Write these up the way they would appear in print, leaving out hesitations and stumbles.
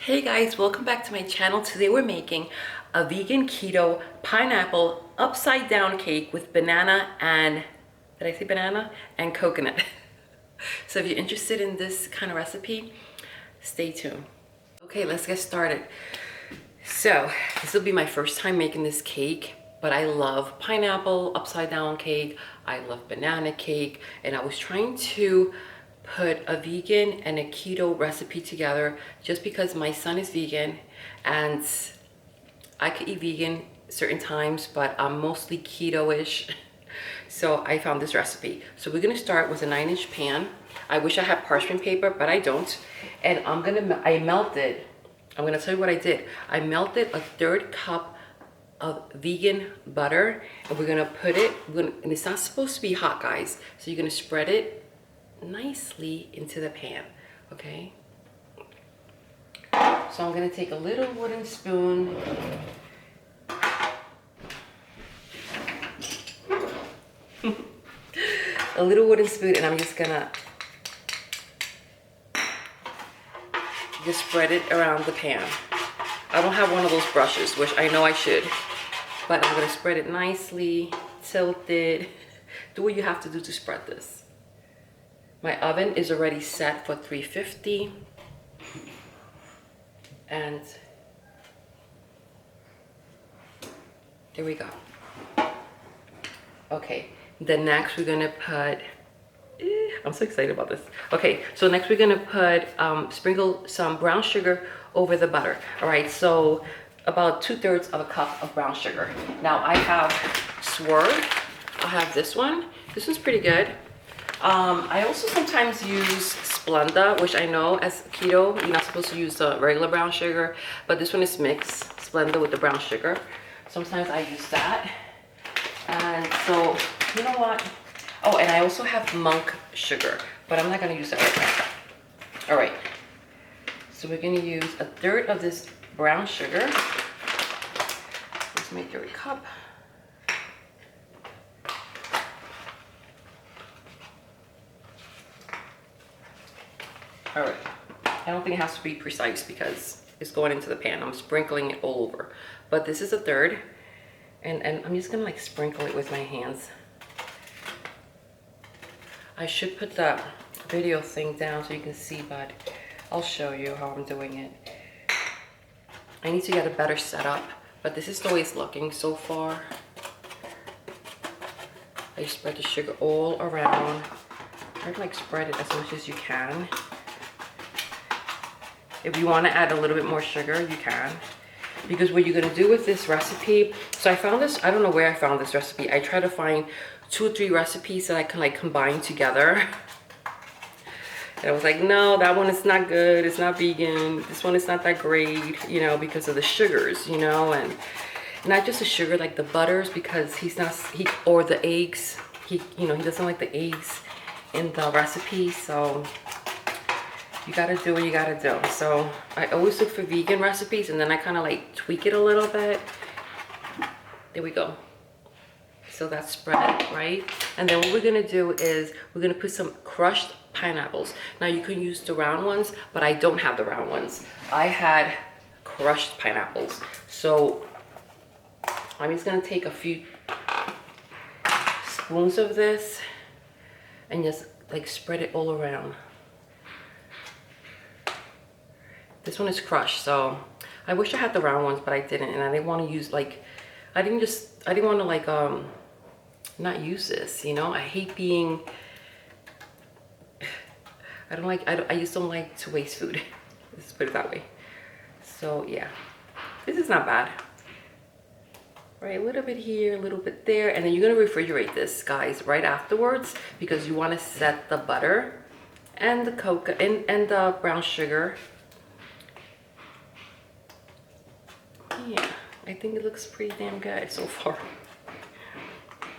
Hey guys, welcome back to my channel. Today we're making a vegan keto pineapple upside down cake with banana and, did I say banana? And coconut. So if you're interested in this kind of recipe, stay tuned. Okay, let's get started. So this will be my first time making this cake, but I love pineapple upside down cake. I love banana cake, and I was trying to put a vegan and a keto recipe together just because my son is vegan and I could eat vegan certain times, but I'm mostly keto-ish. So I found this recipe. So we're gonna start with a 9-inch pan. I wish I had parchment paper, but I don't. And I'm gonna tell you what I did. I melted a 1/3 cup of vegan butter, and we're gonna put it, and it's not supposed to be hot, guys. So you're gonna spread it nicely into the pan, okay? So I'm gonna take a little wooden spoon, and I'm just gonna spread it around the pan. I don't have one of those brushes, which I know I should, but I'm gonna spread it nicely, tilt it, do what you have to do to spread this. My oven is already set for 350, and there we go. Okay, then next we're gonna put, I'm so excited about this. Okay, so next we're gonna put, sprinkle some brown sugar over the butter. All right, so about 2/3 of a cup of brown sugar. Now I have SWERVE, I have this one. This one's pretty good. I also sometimes use Splenda, which I know as keto, you're not supposed to use the regular brown sugar, but this one is mixed, Splenda with the brown sugar. Sometimes I use that. And so, you know what? Oh, and I also have monk sugar, but I'm not gonna use that right now. All right, so we're gonna use 1/3 of this brown sugar. Let's make 1/3 cup. All right, I don't think it has to be precise because it's going into the pan. I'm sprinkling it all over, but this is 1/3, and I'm just gonna like sprinkle it with my hands. I should put the video thing down so you can see, but I'll show you how I'm doing it. I need to get a better setup, but this is the way it's looking so far. I spread the sugar all around. Try to like spread it as much as you can. If you want to add a little bit more sugar, you can. Because what you're going to do with this recipe, so I found this, I don't know where I found this recipe. I try to find 2 or 3 recipes that I can like combine together. And I was like, no, that one is not good. It's not vegan. This one is not that great, you know, because of the sugars, you know, and not just the sugar, like the butters, because or the eggs. You know, he doesn't like the eggs in the recipe, so you gotta do what you gotta do. So I always look for vegan recipes, and then I kind of like tweak it a little bit. There we go. So that's spread, right? And then what we're gonna do is we're gonna put some crushed pineapples. Now you can use the round ones, but I don't have the round ones. I had crushed pineapples. So I'm just gonna take a few spoons of this and just like spread it all around. This one is crushed, so I wish I had the round ones, but I didn't, and I didn't want to use like, I didn't want to like not use this, you know. I hate being, I just don't like to waste food. Let's put it that way. So yeah, this is not bad. Right, a little bit here, a little bit there, and then you're gonna refrigerate this, guys, right afterwards, because you want to set the butter and the cocoa and the brown sugar. Yeah, I think it looks pretty damn good so far.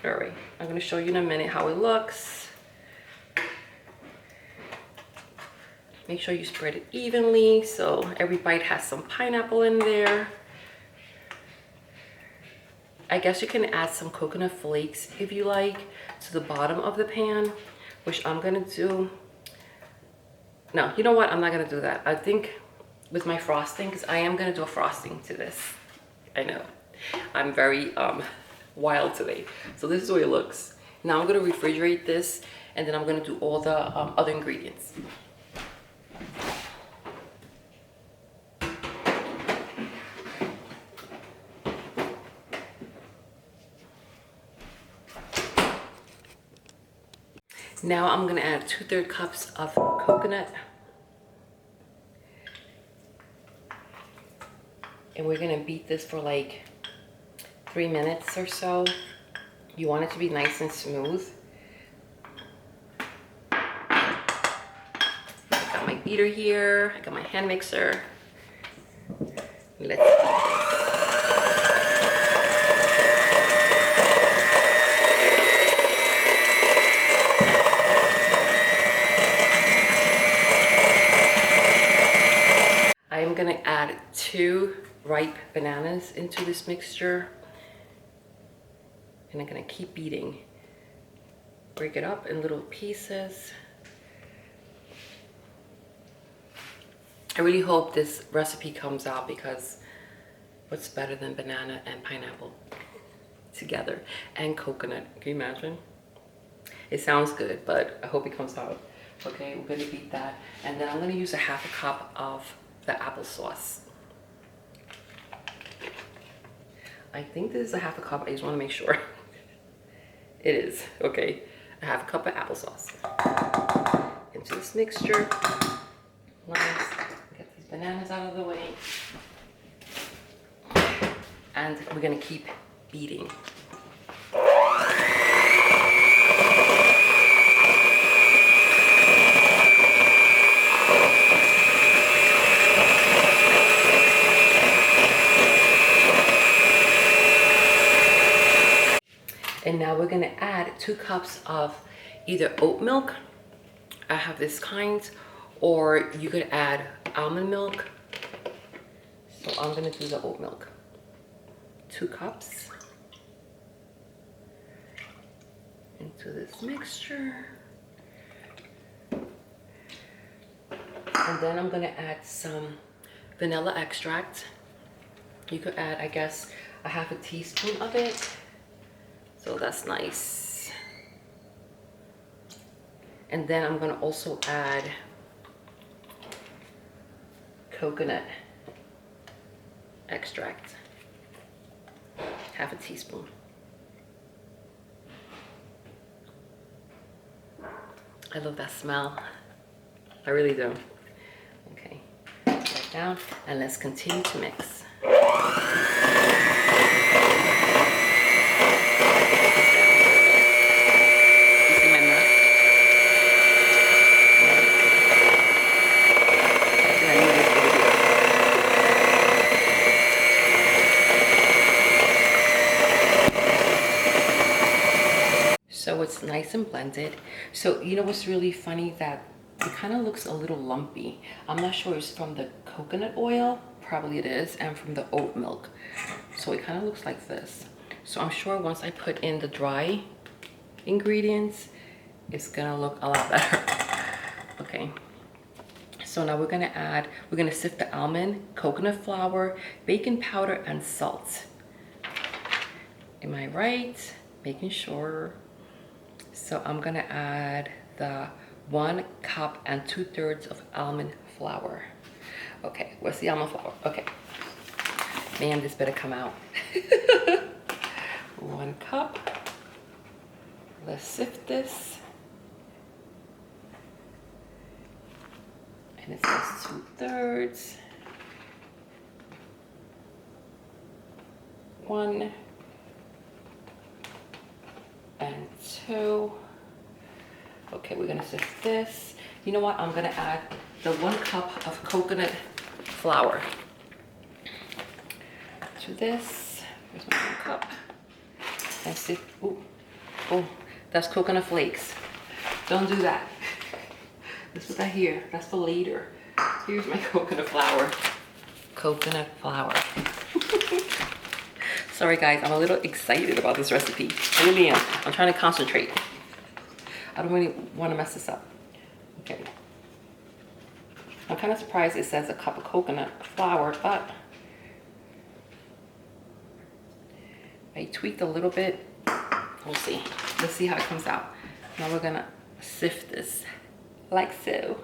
All right, I'm gonna show you in a minute how it looks. Make sure you spread it evenly so every bite has some pineapple in there. I guess you can add some coconut flakes if you like to the bottom of the pan, which I'm gonna do. No, you know what? I'm not gonna do that. I think with my frosting, because I am gonna do a frosting to this. I know, I'm very wild today. So this is the way it looks. Now I'm gonna refrigerate this, and then I'm gonna do all the other ingredients. Now I'm gonna add 2/3 cups of coconut. And we're gonna beat this for like 3 minutes or so. You want it to be nice and smooth. I got my beater here, I got my hand mixer. Let's beat this. I am gonna add 2 ripe bananas into this mixture, and I'm gonna keep beating. Break it up in little pieces. I really hope this recipe comes out, because what's better than banana and pineapple together and coconut? Can you imagine? It sounds good, but I hope it comes out. Okay, we're gonna beat that, and then I'm gonna use a 1/2 cup of the applesauce. I think this is a 1/2 cup. I just want to make sure. It is. Okay, a 1/2 cup of applesauce into this mixture. Nice. Get these bananas out of the way, and we're gonna keep beating. And now we're gonna add 2 cups of either oat milk, I have this kind, or you could add almond milk. So I'm gonna do the oat milk. 2 cups into this mixture. And then I'm gonna add some vanilla extract. You could add, I guess, a 1/2 teaspoon of it. So that's nice. And then I'm gonna also add coconut extract, 1/2 teaspoon. I love that smell. I really do. Okay, put that down, and let's continue to mix. So it's nice and blended. So you know what's really funny, that it kind of looks a little lumpy. I'm not sure it's from the coconut oil, probably it is, and from the oat milk. So it kind of looks like this. So I'm sure once I put in the dry ingredients, it's gonna look a lot better. Okay. So now we're gonna sift the almond, coconut flour, baking powder, and salt. Am I right? Making sure. So I'm gonna add the 1 cup and 2/3 of almond flour. Okay, where's the almond flour? Okay. Man, this better come out. 1 cup. Let's sift this. And it says 2/3. 1 and 2. Okay, we're gonna sift this. You know what? I'm gonna add the 1 cup of coconut flour to this. Here's my 1 cup. And sift. Oh, that's coconut flakes. Don't do that. Let's put that here. That's for later. Here's my coconut flour. Coconut flour. Sorry guys, I'm a little excited about this recipe. I really am. I'm trying to concentrate. I don't really want to mess this up. Okay. I'm kind of surprised it says a cup of coconut flour, but I tweaked a little bit. We'll see. Let's see how it comes out. Now we're gonna sift this like so.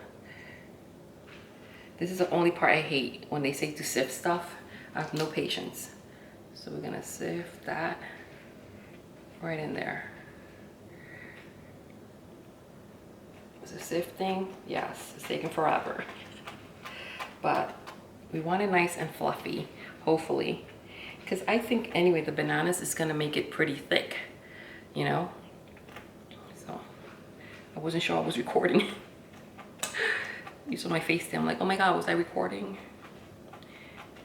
This is the only part I hate, when they say to sift stuff. I have no patience. So we're gonna sift that right in there. Is it sifting? Yes, it's taking forever. But we want it nice and fluffy, hopefully. Because I think anyway, the bananas is gonna make it pretty thick, you know? So I wasn't sure I was recording. You saw my face there, I'm like, oh my God, was I recording?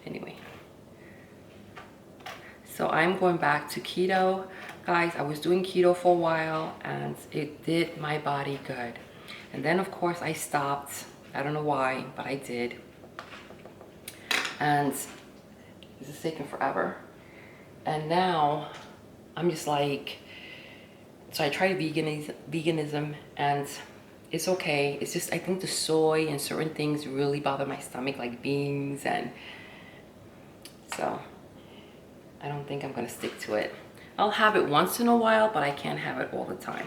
Anyway. So I'm going back to keto. Guys, I was doing keto for a while and it did my body good. And then of course I stopped. I don't know why, but I did. And this is taking forever. And now I'm just like, so I tried veganism and it's okay. It's just, I think the soy and certain things really bother my stomach, like beans, and so I don't think I'm gonna stick to it. I'll have it once in a while, but I can't have it all the time.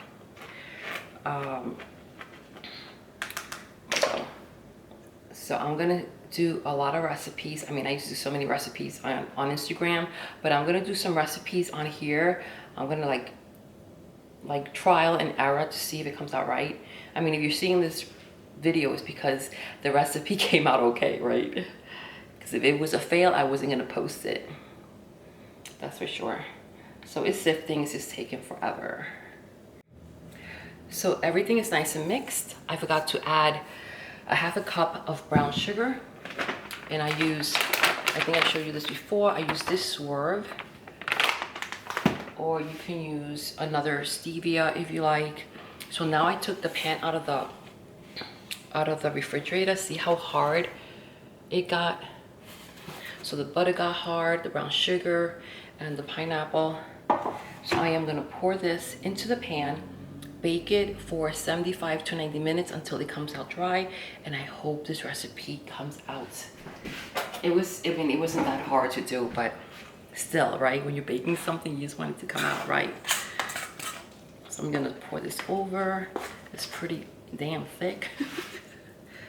So I'm gonna do a lot of recipes. I mean, I used to do so many recipes on Instagram, but I'm gonna do some recipes on here. I'm gonna like trial and error to see if it comes out right. I mean, if you're seeing this video, it's because the recipe came out okay, right? Because if it was a fail, I wasn't gonna post it. That's for sure. So it's sifting, it's just taking forever. So everything is nice and mixed. I forgot to add a half a cup of brown sugar. And I use, I think I showed you this before, I use this SWERVE. Or you can use another stevia if you like. So now I took the pan out of the refrigerator. See how hard it got? So the butter got hard, the brown sugar, and the pineapple. So I am gonna pour this into the pan, bake it for 75 to 90 minutes until it comes out dry, and I hope this recipe comes out. I mean, it wasn't that hard to do, but still, right? When you're baking something, you just want it to come out right. So I'm gonna pour this over. It's pretty damn thick.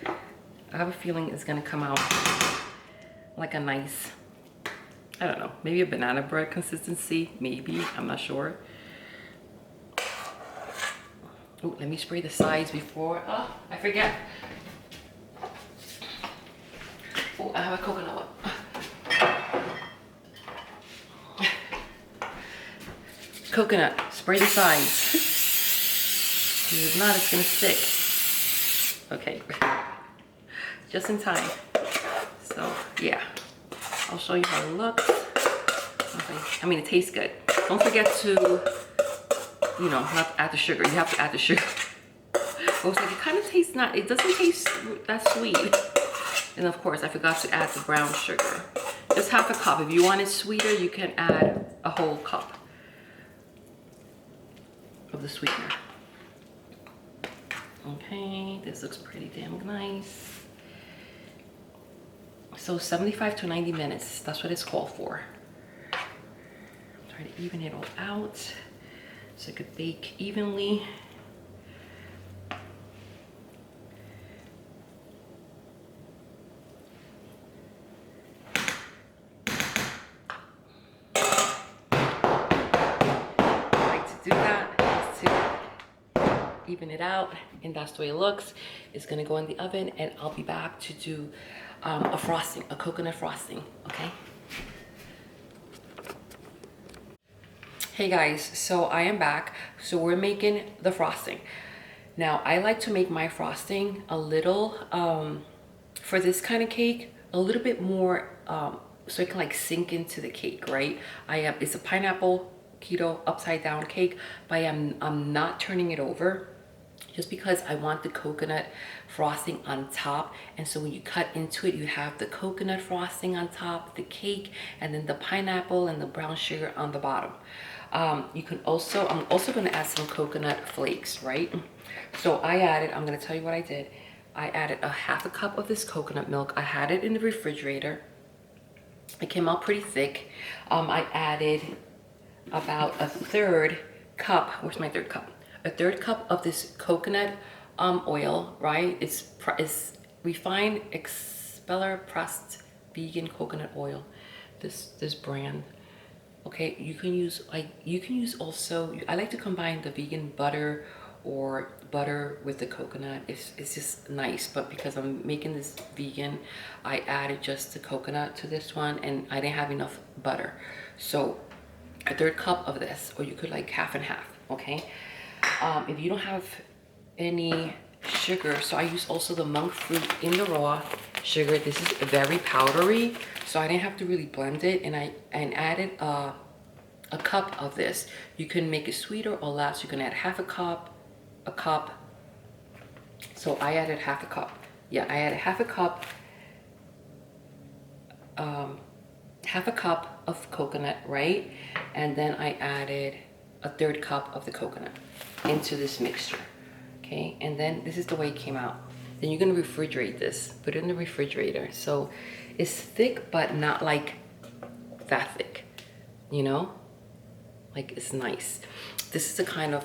I have a feeling it's gonna come out like a nice, I don't know, maybe a banana bread consistency, maybe, I'm not sure. Oh, let me spray the sides before, oh, I forget. Oh, I have a coconut one. Coconut, spray the sides. If not, it's gonna stick. Okay, just in time. So yeah, I'll show you how it looks. Okay. I mean, it tastes good. Don't forget to, you know, not add the sugar. You have to add the sugar. I was like, it kind of tastes not, it doesn't taste that sweet. And of course, I forgot to add the brown sugar. Just half a cup. If you want it sweeter, you can add a whole cup of the sweetener. Okay, this looks pretty damn nice. So 75 to 90 minutes, that's what it's called for. Try to even it all out so it could bake evenly. Even it out, and that's the way it looks. It's gonna go in the oven, and I'll be back to do a frosting, a coconut frosting. Okay. Hey guys, so I am back. So we're making the frosting. Now I like to make my frosting a little for this kind of cake, a little bit more so it can like sink into the cake, right? It's a pineapple keto upside down cake, but I'm not turning it over, just because I want the coconut frosting on top. And so when you cut into it, you have the coconut frosting on top, the cake, and then the pineapple and the brown sugar on the bottom. You can also, I'm also going to add some coconut flakes, right? So I added, I'm going to tell you what I did. I added a half a cup of this coconut milk. I had it in the refrigerator. It came out pretty thick. I added about a third cup. Where's my third cup? A third cup of this coconut oil, right? It's refined expeller pressed vegan coconut oil. This brand. Okay, you can use also, I like to combine the vegan butter or butter with the coconut. It's just nice, but because I'm making this vegan, I added just the coconut to this one, and I didn't have enough butter. So a third cup of this, or you could like half and half, okay? If you don't have any sugar, so I use also the monk fruit in the raw sugar. This is very powdery, so I didn't have to really blend it, and I added a cup of this. You can make it sweeter or less. You can add half a cup. So I added half a cup. Yeah, I added half a cup of coconut, right? And then I added a third cup of the coconut into this mixture. Okay, and then this is the way it came out. Then you're gonna refrigerate this, put it in the refrigerator. So it's thick, but not like that thick, you know? Like, it's nice. This is the kind of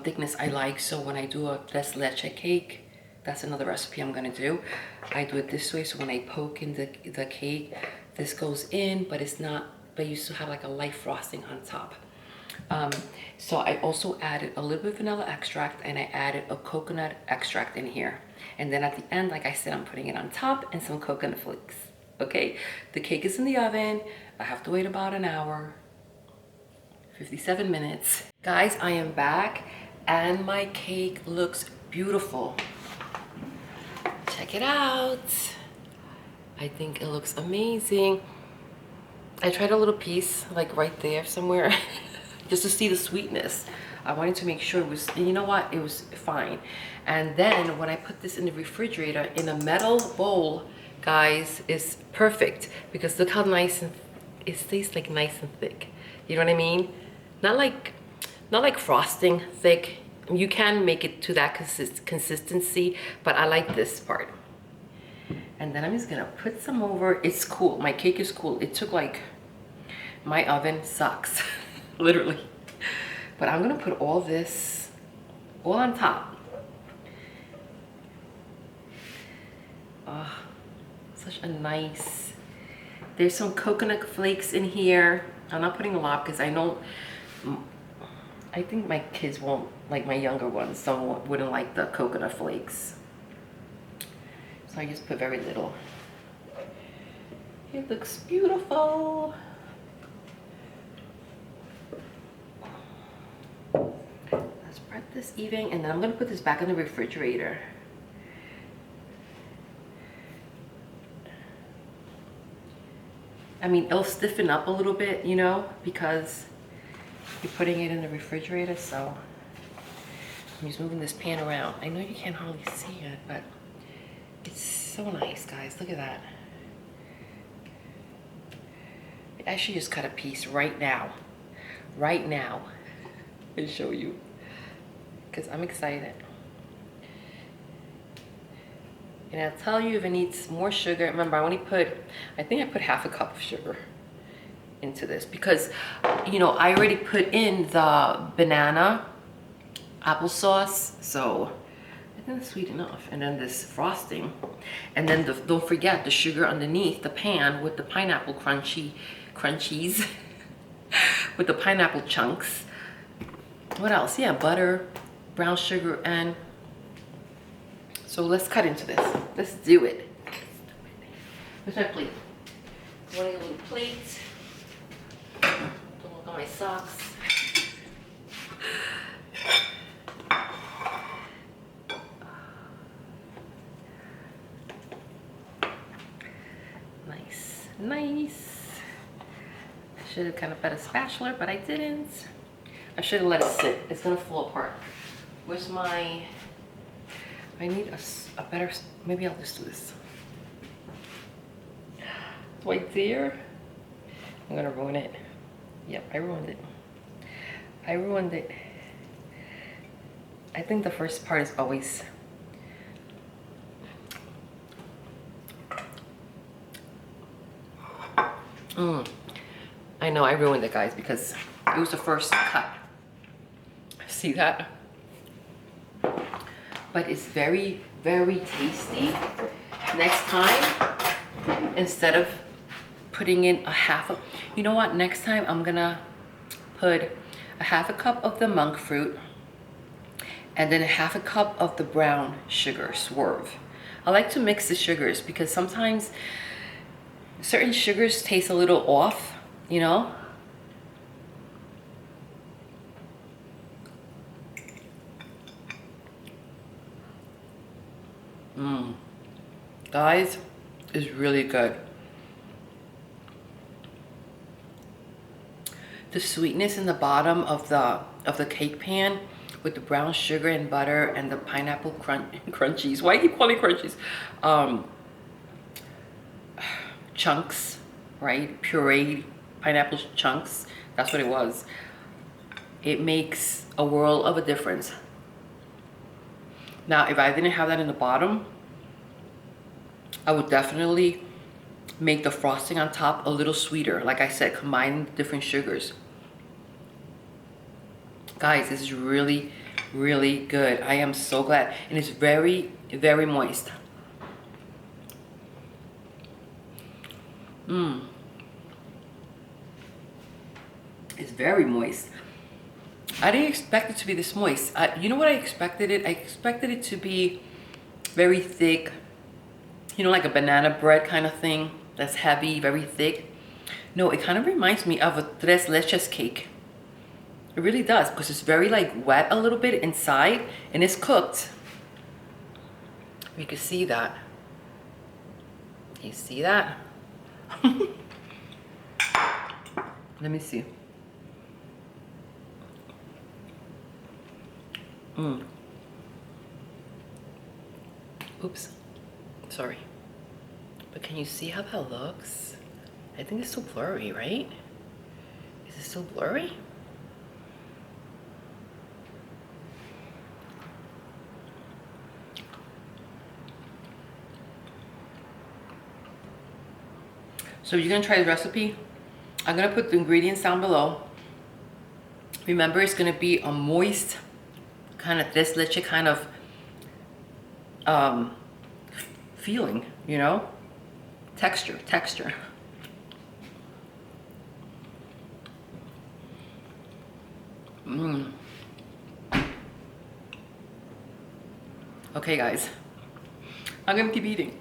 thickness I like. So when I do this leche cake, that's another recipe I'm gonna do. I do it this way, so when I poke in the cake, this goes in, but it's not, but you still have like a light frosting on top. So I also added a little bit of vanilla extract, and I added a coconut extract in here. And then at the end, like I said, I'm putting it on top and some coconut flakes. Okay, the cake is in the oven. I have to wait about an hour, 57 minutes. Guys, I am back and my cake looks beautiful. Check it out. I think it looks amazing. I tried a little piece like right there somewhere just to see the sweetness. I wanted to make sure it was, and you know what, it was fine. And then when I put this in the refrigerator in a metal bowl, guys, it's perfect, because look how nice and it stays like nice and thick. You know what I mean? Not like frosting thick. You can make it to that consistency, but I like this part. And then I'm just gonna put some over. It's cool. My cake is cool. It took like, my oven sucks, literally. But I'm gonna put all this all on top. Oh, such a nice. There's some coconut flakes in here. I'm not putting a lot because I know, I think my kids won't, like my younger ones, some wouldn't like the coconut flakes. So I just put very little. It looks beautiful. Let's spread this even, and then I'm gonna put this back in the refrigerator. I mean, it'll stiffen up a little bit, you know, because you're putting it in the refrigerator. So I'm just moving this pan around. I know you can't hardly see it, but it's so nice, guys. Look at that. I should just cut a piece right now and show you, because I'm excited. And I'll tell you if it needs more sugar. Remember, I think I put half a cup of sugar into this, because, you know, I already put in the banana applesauce, so I think that's sweet enough. And then this frosting, and then don't forget the sugar underneath the pan with the pineapple crunchies with the pineapple chunks. What else? Yeah, butter, brown sugar, and so let's cut into this. Let's do it. Where's my plate? I want a little plate. Don't look at my socks. Nice, nice. I should have kind of put a spatula, but I didn't. I should have let it sit. It's gonna fall apart. Where's my, I need a better, maybe I'll just do this. It's right there. I'm gonna ruin it. Yep, I ruined it. I ruined it. I think the first part is always I know I ruined it, guys, because it was the first cut. See that? But it's very, very tasty. Next time, instead of putting in a half a, you know what? Next time I'm gonna put a half a cup of the monk fruit and then a half a cup of the brown sugar, SWERVE. I like to mix the sugars because sometimes certain sugars taste a little off, you know? Guys, it's really good. The sweetness in the bottom of the cake pan with the brown sugar and butter and the pineapple crunchies. Why do you call it crunchies? Chunks, right? Pureed pineapple chunks. That's what it was. It makes a world of a difference. Now, if I didn't have that in the bottom, I would definitely make the frosting on top a little sweeter. Like I said, combine different sugars. Guys, this is really, really good. I am so glad. And it's very, very moist. It's very moist. I didn't expect it to be this moist. You know what I expected it? I expected it to be very thick. You know, like a banana bread kind of thing. That's heavy, very thick. No, it kind of reminds me of a tres leches cake. It really does, because it's very like wet a little bit inside and it's cooked. You can see that. You see that? Let me see. Oops. Sorry. But can you see how that looks? I think it's still blurry, right? Is it still blurry? So you're gonna try the recipe. I'm gonna put the ingredients down below. Remember, it's gonna be a moist, kind of tres leche kind of feeling, you know? Texture. Okay, guys, I'm gonna keep eating.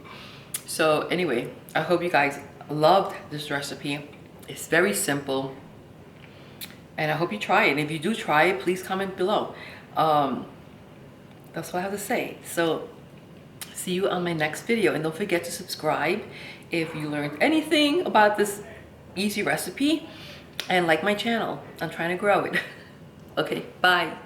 So anyway, I hope you guys loved this recipe. It's very simple, and I hope you try it. And if you do try it, please comment below. That's what I have to say. So see you on my next video, and don't forget to subscribe if you learned anything about this easy recipe, and like my channel. I'm trying to grow it. Okay, bye.